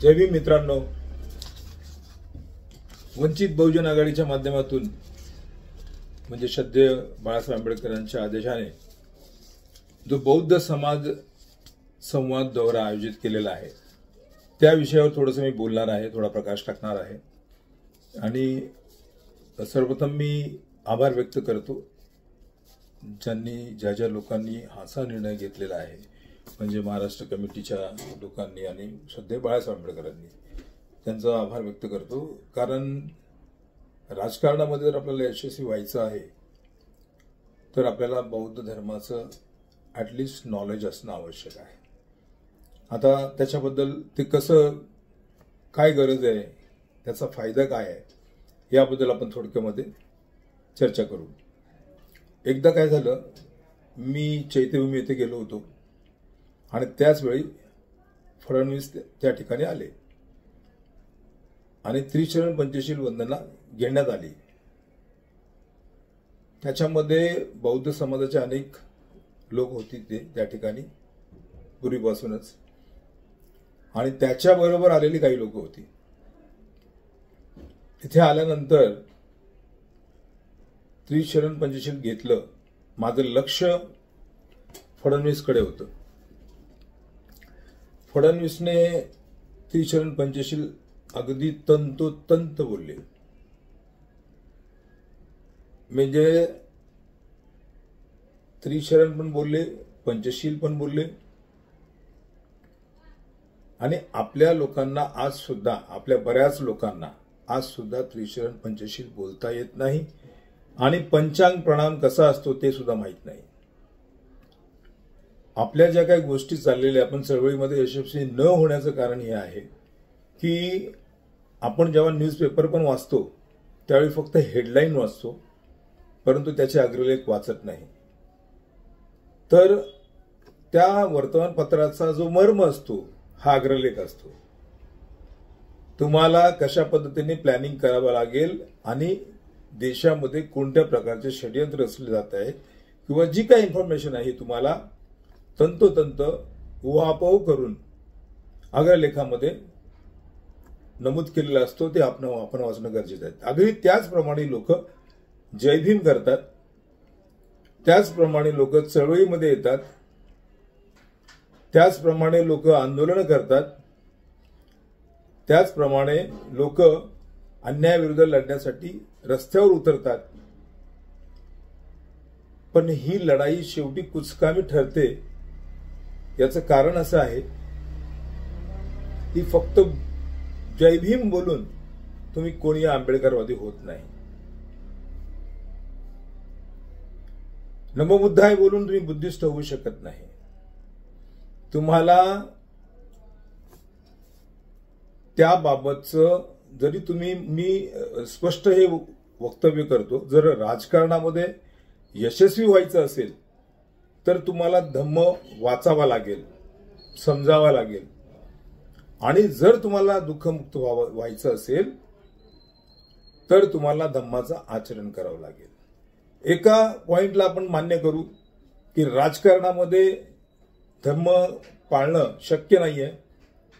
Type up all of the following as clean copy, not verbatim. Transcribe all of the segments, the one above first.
जय भीम मित्रांनो, वंचित बहुजन आघाडीच्या माध्यमातून म्हणजे श्रद्धेय बाळासाहेब आंबेडकरांच्या आदेशाने जो बौद्ध समाज संवाद दौरा आयोजित केलेला आहे त्या विषयावर थोडंसं मी बोलणार आहे, थोडा प्रकाश टाकणार आहे। आणि सर्वप्रथम मी आभार व्यक्त करतो ज्या लोकांनी हाचा निर्णय घेतलेला आहे, म्हणजे महाराष्ट्र कमिटीच्या लोकांनी आणि श्रद्धेय बाळासाहेब आंबेडकरांनी त्यांचा आभार व्यक्त करतो। कारण राजकारणामध्ये जर आपल्याला यशस्वी व्हायचं आहे तर आपल्याला बौद्ध धर्माचं ॲटलिस्ट नॉलेज असणं आवश्यक आहे। आता त्याच्याबद्दल ते कसं, काय गरज आहे, त्याचा फायदा काय आहे याबद्दल आपण थोडक्यामध्ये चर्चा करू। एकदा काय झालं, मी चैत्यभूमी येथे गेलो होतो आणि त्याच वेळी फडणवीस त्या ठिकाणी आले आणि त्रिचरण पंचशील वंदना घेण्यात आली। त्याच्यामध्ये बौद्ध समाजाचे अनेक लोक होते ते त्या ठिकाणी पूर्वीपासूनच, आणि त्याच्याबरोबर आलेली काही लोक होती। तिथे आल्यानंतर त्रिचरण पंचशील घेतलं। माझं लक्ष फडणवीसकडे होतं। फडणवीसने त्रिचरण पंचशील अगदी तंतोतंत बोलले, म्हणजे त्रिशरण पण बोलले, पंचशील पण बोलले। आणि आपल्या लोकांना आज सुद्धा, आपल्या बऱ्याच लोकांना आज सुद्धा त्रिशरण पंचशील बोलता येत नाही आणि पंचांग प्रणाम कसा असतो ते सुद्धा माहित नाही। आपल्या ज्या काही गोष्टी चाललेल्या, आपण चळवळीमध्ये यशस्वी न होण्याचं कारण हे आहे की आपण जेव्हा न्यूजपेपर पण वाचतो त्यावेळी फक्त हेडलाईन वाचतो, परंतु त्याचे अग्रलेख वाचत नाही। तर त्या वर्तमानपत्राचा जो मर्म असतो हा अग्रलेख असतो। तुम्हाला कशा पद्धतीने प्लॅनिंग करावं लागेल आणि देशामध्ये कोणत्या प्रकारचे षडयंत्र रचले जात आहे किंवा जी काही इन्फॉर्मेशन आहे तुम्हाला तंतोतंत उहापोह करून अग्रलेखामध्ये नमूद केलेलं असतो, ते आपण वाचणं गरजेचं आहे। अगदी त्याचप्रमाणे लोक जय भीम करतात, त्याचप्रमाणे लोक चळवळीमध्ये येतात, त्याचप्रमाणे लोक आंदोलन करतात, त्याचप्रमाणे लोक अन्यायाविरुद्ध लढण्यासाठी रस्त्यावर उतरतात। पण ही लढाई शेवटी कुचकामी ठरते। याचं कारण असं आहे की फक्त जय भीम बोलून तुम्ही कोणी आंबेडकरवादी होत नाही। नमो बुद्धाय बोलून तुम्ही बुद्धिस्ट होऊ शकत नाही। तुम्हाला त्याबाबतचं जरी तुम्ही, मी स्पष्ट हे वक्तव्य करतो, जर राजकारणामध्ये यशस्वी व्हायचं असेल तर तुम्हाला धम्म वाचावा लागेल, समजावा लागेल, आणि जर तुम्हाला दुःखमुक्त व्हायचं असेल तर तुम्हाला धम्माचं आचरण करावं लागेल। एका पॉइंटला आपण मान्य करू की राजकारणामध्ये धम्म पाळणं शक्य नाहीये,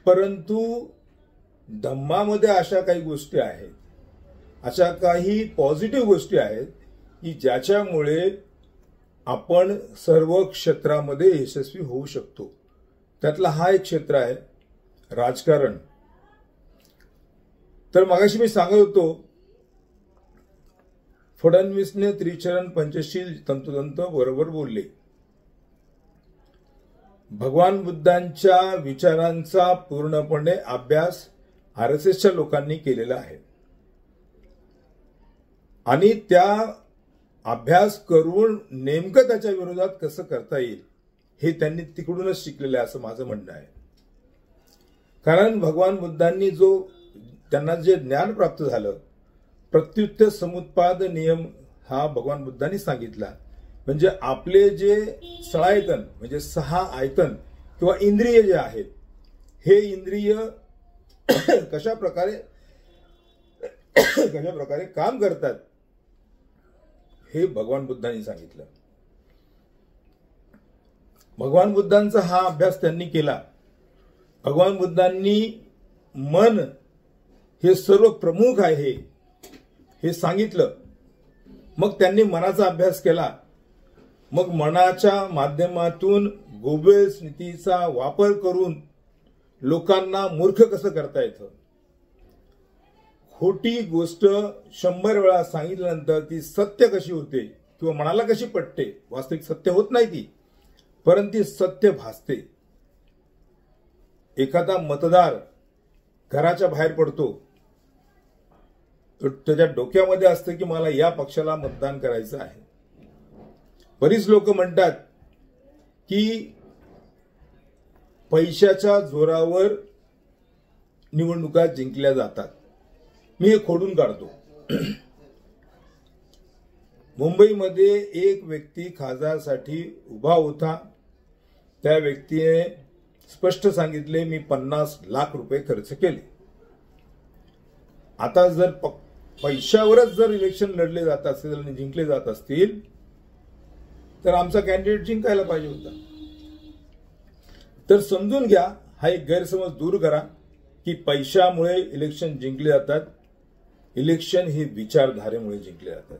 परंतु धम्मामध्ये अशा काही गोष्टी आहेत, अशा काही पॉझिटिव्ह गोष्टी आहेत की ज्याच्यामुळे आपण सर्व क्षेत्रामध्ये यशस्वी होऊ शकतो। त्यातला हा एक क्षेत्र आहे राजकारण। तर मगाशी मी सांगत होतो, फडणवीसने त्रिचरण पंचशील तंतोतंत बरोबर बोलले। भगवान बुद्धांच्या विचारांचा पूर्णपणे अभ्यास आरएसएसच्या लोकांनी केलेला आहे आणि त्या अभ्यास करून नेमकं त्याच्या विरोधात कसं करता येईल हे त्यांनी तिकडूनच शिकलेलं आहे असं माझं म्हणणं आहे। कारण भगवान बुद्धांनी त्यांना जे ज्ञान प्राप्त झालं, प्रत्युत्तर समुत्पाद नियम हा भगवान बुद्धांनी सांगितला। म्हणजे आपले जे सळायतन, म्हणजे 6 आयतन किंवा इंद्रिय जे आहेत, हे इंद्रिय कशा प्रकारे काम करतात हे भगवान बुद्धांनी सांगितलं। भगवान बुद्धांचा हा अभ्यास त्यांनी केला। भगवान बुद्धांनी मन हे सर्व प्रमुख आहे हे सांगितलं. मग त्यांनी मनाचा अभ्यास केला. मग मनाच्या माध्यमातून गोबेल्स नीतीचा वापर करून लोकांना मूर्ख कसं करता येतं. खोटी गोष्ट 100 वेळा सांगितल्यानंतर ती सत्य कशी होते किंवा मनाला कशी पटते. वास्तविक सत्य होत नाही ती, परंतु ती सत्य भासते. एखादा मतदार घराच्या बाहेर पडतो तर त्याच्या डोक्यामध्ये असतं की मला या पक्षाला मतदान करायचं आहे. बरीच लोक म्हणतात की पैशाच्या जोरावर निवडणुका जिंकल्या जातात. मी हे खोडून काढतो. मुंबईमध्ये एक व्यक्ती खासदारसाठी उभा होता. त्या व्यक्तीने स्पष्ट सांगितले मी 50 लाख रुपये खर्च केले. आता जर पैशावरच जर इलेक्शन लढले जात असेल आणि जिंकले जात असतील तर आमचा कॅन्डिडेट जिंकायला पाहिजे होता. तर समजून घ्या, हा एक गैरसमज दूर करा की पैशामुळे इलेक्शन जिंकले जातात. इलेक्शन हे विचारधारेमुळे जिंकले जातात.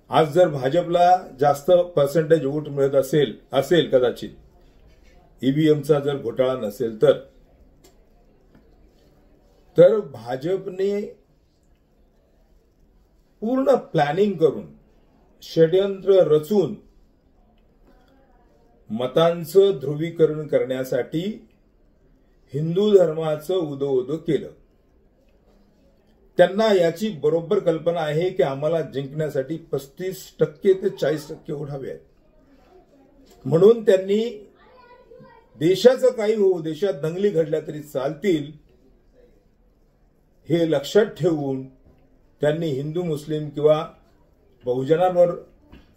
आज जर भाजपला जास्त पर्सेंटेज वोट मिळत असेल कदाचित ईव्हीएमचा जर घोटाळा नसेल तर भाजपने पूर्ण प्लॅनिंग करून षड्यंत्र रचून मतांचं ध्रुवीकरण करण्यासाठी हिंदू धर्माचं उदो केलं. त्यांना याची बरोबर कल्पना आहे की आम्हाला जिंकण्यासाठी 35% ते 40% वोट हवे आहेत. म्हणून त्यांनी देशाचं काही होऊ, देशात दंगली घडल्या तरी चालतील हे लक्षात ठेवून त्यांनी हिंदू मुस्लिम किंवा बहुजनांवर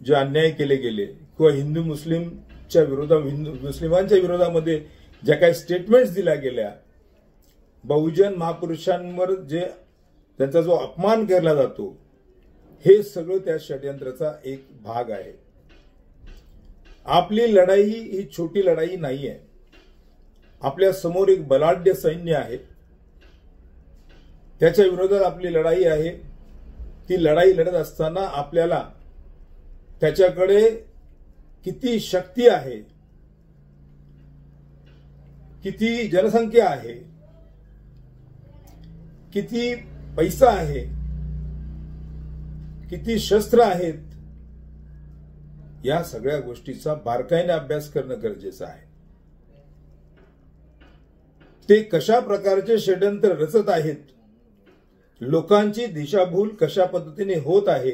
जे अन्याय केले गेले किंवा हिंदू मुस्लिमांच्या विरोधामध्ये ज्या काही स्टेटमेंट्स दिल्या गेल्या, बहुजन महापुरुषांवर जे त्यांचा जो अपमान केला जातो, हे सगळं त्या षड्यंत्राचा एक भाग आहे. आपली लढाई ही छोटी लढाई नाही आहे. आपल्या समोर एक बलाढ्य सैन्य आहे, त्याच्या विरोधात आपली लढाई आहे. ती लढाई लढत असताना आपल्याला त्याच्याकडे किती शक्ती आहे, किती जनसंख्या आहे, किती पैसा आहे, किती शस्त्र आहेत, या सगळ्या गोष्टीचा बारकाईने अभ्यास करणं गरजेचं आहे. ते कशा प्रकारचे षड्यंत्र रचत आहेत, लोकांची दिशाभूल कशा पद्धतीने होत आहे,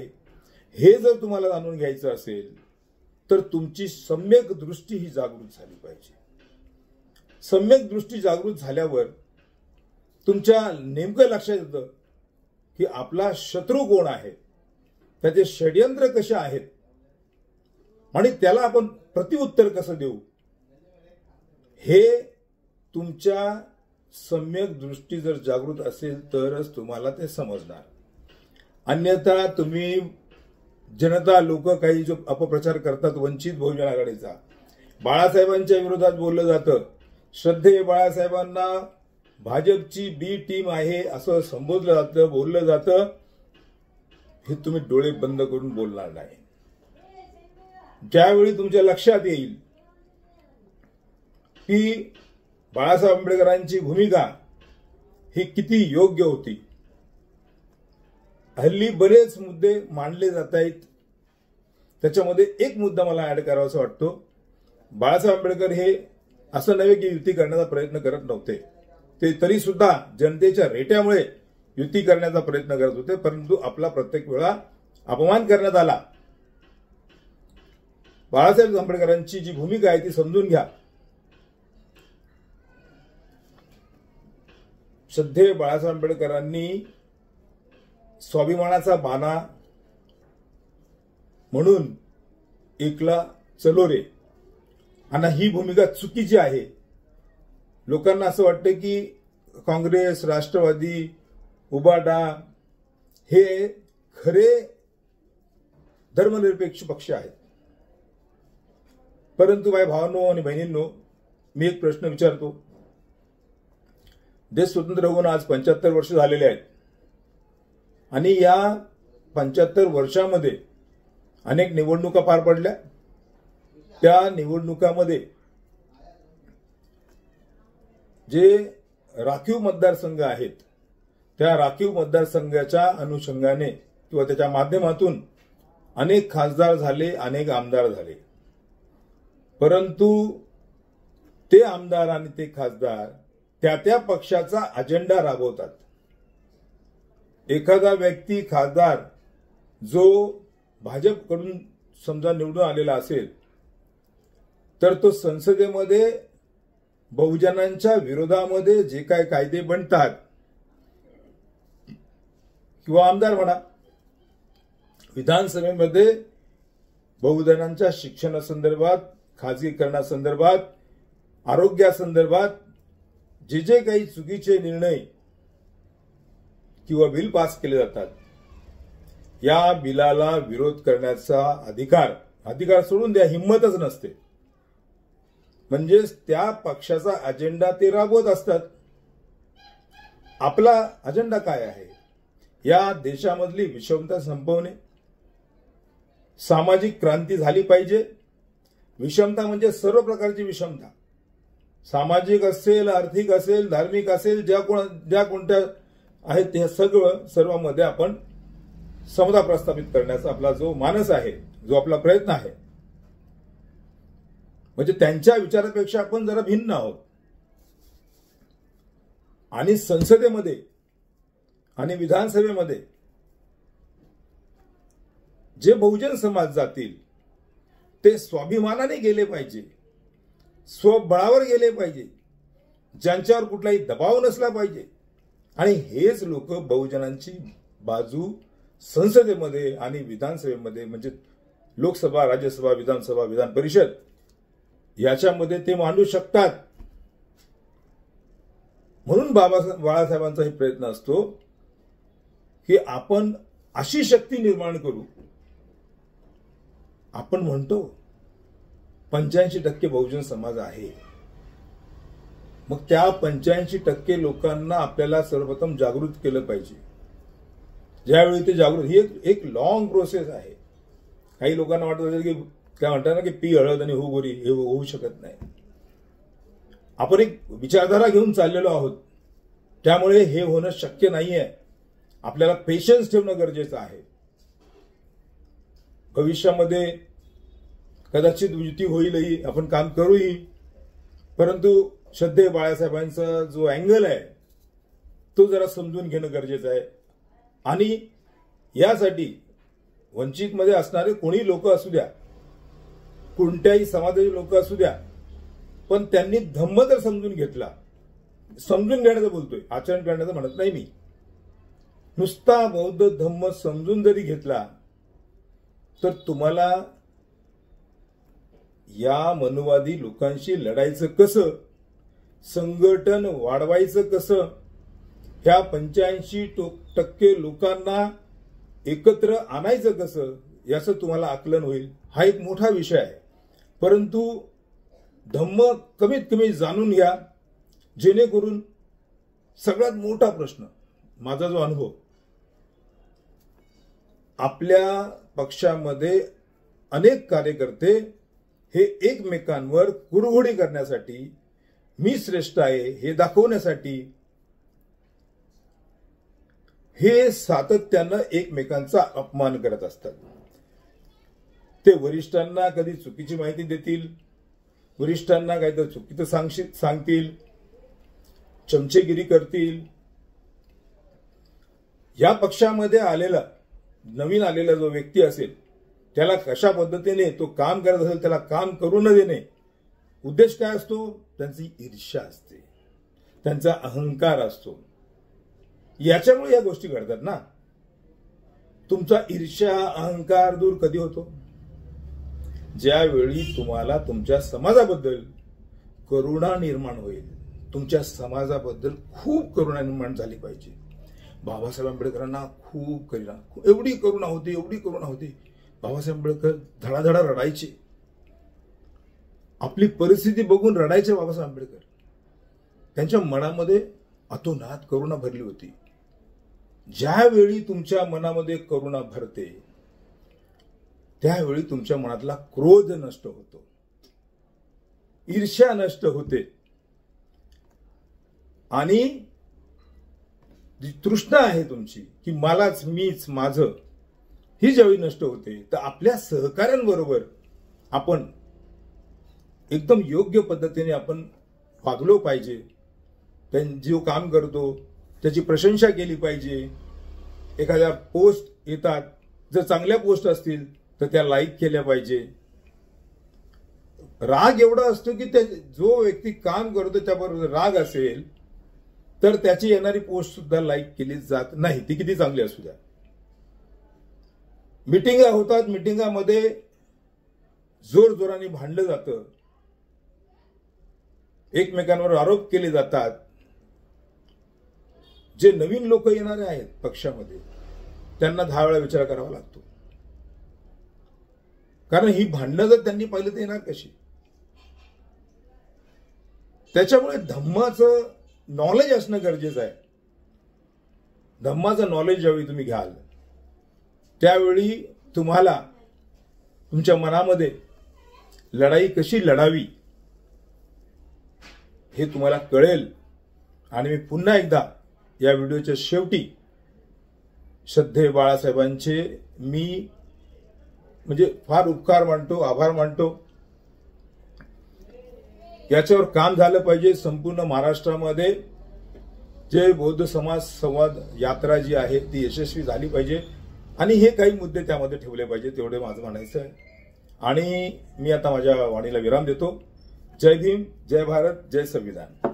हे जर तुम्हाला जाणून घ्यायचं असेल तर तुमची सम्यक दृष्टी ही जागृत झाली पाहिजे. सम्यक दृष्टी जागृत झाल्यावर तुमच्या नेमकं लक्षात येतं की आपला शत्रू कोण आहे, त्याचे षड्यंत्र कसे आहेत आणि त्याला आपण प्रतिउत्तर कसं देऊ, हे तुमच्या सम्यक दृष्टी जर जागृत असेल तरच तुम्हाला ते समजणार. अन्यथा तुम्ही जनता लोक काही जो अपप्रचार करतात वंचित बहुजन आघाडीचा, बाळासाहेबांच्या विरोधात बोललं जातं, श्रद्धेय बाळासाहेबांना भाजपची बी टीम आहे असं संबोधलं जातं, बोललं जातं, हे तुम्ही डोळे बंद करून बोलणार नाही. ज्यावेळी तुमच्या लक्षात येईल की बाळासाहेब आंबेडकरांची भूमिका ही किती योग्य होती. हल्ली बरेच मुद्दे मांडले जात आहेत, त्याच्यामध्ये एक मुद्दा मला ऍड करावासा वाटतो. बाळासाहेब आंबेडकर हे असं नव्हे की युती करण्याचा प्रयत्न करत नव्हते, ते तरी सुद्धा जनतेच्या रेट्यामुळे युती करण्याचा प्रयत्न करत होते, परंतु आपला प्रत्येक वेळा अपमान करण्यात आला. बाळासाहेब आंबेडकरांची जी भूमिका आहे ती समजून घ्या. श्रद्धेय बाळासाहेब आंबेडकरांनी स्वाभिमानाचा बाणा म्हणून एकला चलो रे, आणि ही भूमिका चुकीची आहे. लोकांना असं वाटतं की काँग्रेस, राष्ट्रवादी, उबाटा हे खरे धर्मनिरपेक्ष पक्ष आहेत. परंतु माझ्या भावांनो आणि बहिणींनो, मी एक प्रश्न विचारतो, देश स्वतंत्र होऊन आज 75 वर्ष झालेले आहेत आणि या 75 वर्षामध्ये अनेक निवडणुका पार पडल्या। त्या निवडणुकामध्ये जे राखीव मतदारसंघ आहेत त्या राखीव मतदारसंघाच्या अनुषंगाने किंवा त्याच्या माध्यमातून अनेक खासदार झाले, अनेक आमदार झाले, परंतु ते आमदार आणि ते खासदार त्या पक्षाचा अजेंडा राबवतात। एखादा व्यक्ती खासदार जो भाजपकडून समजा निवडून आलेला असेल तर तो संसदेमध्ये बहुजनांच्या विरोधामध्ये जे काय कायदे बनतात किंवा आमदार म्हणा विधानसभेमध्ये बहुजनांच्या शिक्षणासंदर्भात, खाजगीकरणासंदर्भात, आरोग्यासंदर्भात जे जे काही चुकीचे निर्णय किंवा बिल पास केले जातात या बिलाला विरोध करण्याचा अधिकार सोडून द्या, हिंमतच नसते। म्हणजेच त्या पक्षाचा अजेंडा ते राबवत असतात। आपला अजेंडा काय आहे? या देशामधली विषमता संपवणे, सामाजिक क्रांती झाली पाहिजे। विषमता म्हणजे सर्व प्रकारची विषमता, सामाजिक असेल, आर्थिक असेल, धार्मिक असेल, ज्या कोणत्या आहेत त्या सर्वांमध्ये आपण समता प्रस्थापित करण्याचा आपला जो मानस आहे, जो आपला प्रयत्न आहे, म्हणजे त्यांच्या विचारापेक्षा आपण जरा भिन्न आहोत। आणि संसदेमध्ये आणि विधानसभेमध्ये जे बहुजन समाज जातील ते स्वाभिमानाने गेले पाहिजे, स्वबळावर गेले पाहिजे, ज्यांच्यावर कुठलाही दबाव नसला पाहिजे। आणि हेच लोक बहुजनांची बाजू संसदेमध्ये आणि विधानसभेमध्ये म्हणजे लोकसभा, राज्यसभा, विधानसभा, विधान परिषद याच्यामध्ये ते मांडू शकतात। म्हणून बाळासाहेबांचा हे प्रयत्न असतो की आपण अशी शक्ती निर्माण करू। आपण म्हणतो 85% बहुजन समाज आहे, मग त्या 85% लोकांना आपल्याला सर्वप्रथम जागृत केलं पाहिजे। ज्यावेळी ते जागृत, ही एक लॉंग प्रोसेस आहे। काही लोकांना वाटत असेल की काय म्हणतात ना की पी हळद आणि हो गोरी, हे होऊ शकत नाही। आपण एक विचारधारा घेऊन चाललेलो आहोत, त्यामुळे हे होणं शक्य नाहीये। आपल्याला पेशन्स ठेवणं गरजेचं आहे। भविष्यामध्ये कदाचित युती होईलही, आपण काम करूही, परंतु श्रद्धेय बाळासाहेबांचा जो अँगल आहे तो जरा समजून घेणं गरजेचं आहे। आणि यासाठी वंचितमध्ये असणारे कोणी लोक असू द्या, कोणत्याही समाजाचे लोक असू द्या, पण त्यांनी धम्म जर समजून घेतला, समजून घेण्याचं बोलतोय, आचरण करण्याचं म्हणत नाही मी, नुसता बौद्ध धम्म समजून जरी घेतला तर तुम्हाला या मनुवादी लोकांशी लढायचं कसं, संघटन वाढवायचं कसं, ह्या 85% लोकांना एकत्र आणायचं कसं, याचं तुम्हाला आकलन होईल। हा एक मोठा विषय आहे, परंतु धम्म कमीत कमी जाणून घ्या, जेणेकरून सगळ्यात मोठा प्रश्न, माझा जो अनुभव, आपल्या पक्षामध्ये अनेक कार्यकर्ते हे एकमेकांवर कुरघोडी करण्यासाठी, मी श्रेष्ठ आहे हे दाखवण्यासाठी हे सातत्यानं एकमेकांचा अपमान करत असतात। ते वरिष्ठांना कधी चुकीची माहिती देतील, वरिष्ठांना काहीतरी चुकीचं सांगतील, चमचेगिरी करतील। या पक्षामध्ये आलेला नवीन आलेला जो व्यक्ती असेल त्याला कशा पद्धतीने तो काम करत असेल त्याला काम करू न देणे, उद्देश काय असतो? त्यांची ईर्ष्या असते, त्यांचा अहंकार असतो। याच्यामुळे या गोष्टी घडतात ना। तुमचा ईर्ष्या अहंकार दूर कधी होतो? ज्यावेळी तुम्हाला तुमच्या समाजाबद्दल करुणा निर्माण होईल। तुमच्या समाजाबद्दल खूप करुणा निर्माण झाली पाहिजे। बाबासाहेब आंबेडकरांना खूप करुणा, एवढी करुणा होती, एवढी करुणा होती। बाबासाहेब आंबेडकर धडाधडा रडायचे, आपली परिस्थिती बघून रडायचे बाबासाहेब आंबेडकर। त्यांच्या मनामध्ये अतोनात करुणा भरली होती. ज्यावेळी तुमच्या मनामध्ये करुणा भरते त्यावेळी तुमच्या मनातला क्रोध नष्ट होतो, ईर्ष्या नष्ट होते आणि जी तृष्णा आहे तुमची की मलाच, मीच, माझं, ही ज्यावेळी नष्ट होते तर आपल्या सहकाऱ्यांबरोबर आपण एकदम योग्य पद्धतीने आपण वागलो पाहिजे. जो काम करतो त्याची प्रशंसा केली पाहिजे. एखाद्या पोस्ट येतात, जर चांगल्या पोस्ट असतील तर त्या लाईक केल्या पाहिजे. राग एवढा असतो की जो व्यक्ती काम करतो त्याबरोबर राग असेल तर त्याची येणारी पोस्ट सुद्धा लाईक केली जात नाही, ती किती चांगली असू द्या. मिटिंगा होतात, मिटिंगामध्ये जोरजोराने भांडलं जातं, एकमेकांवर आरोप केले जातात. जे नवीन लोक येणारे आहेत पक्षामध्ये त्यांना 10 वेळा विचार करावा लागतो, कारण ही भांडणं जर त्यांनी पाहिलं तर येणार कशी. त्याच्यामुळे धम्माचं नॉलेज असणं गरजेचं आहे. धम्माचं नॉलेज ज्यावेळी तुम्ही घ्याल त्यावेळी तुम्हाला तुमच्या मनामध्ये लढाई कशी लढावी हे तुम्हाला कळेल. आणि मी पुन्हा एकदा या व्हिडिओच्या शेवटी श्रद्धेय बाळासाहेबांचे मी म्हणजे फार उपकार मानतो, आभार मानतो. याच्यावर काम झालं पाहिजे. संपूर्ण महाराष्ट्रामध्ये जे बौद्ध समाज संवाद यात्रा जी आहे ती यशस्वी झाली पाहिजे आणि हे काही मुद्दे त्यामध्ये ठेवले पाहिजे, तेवढे माझं म्हणायचं आहे. आणि मी आता माझ्या वाणीला विराम देतो. जय भीम, जय भारत, जय संविधान.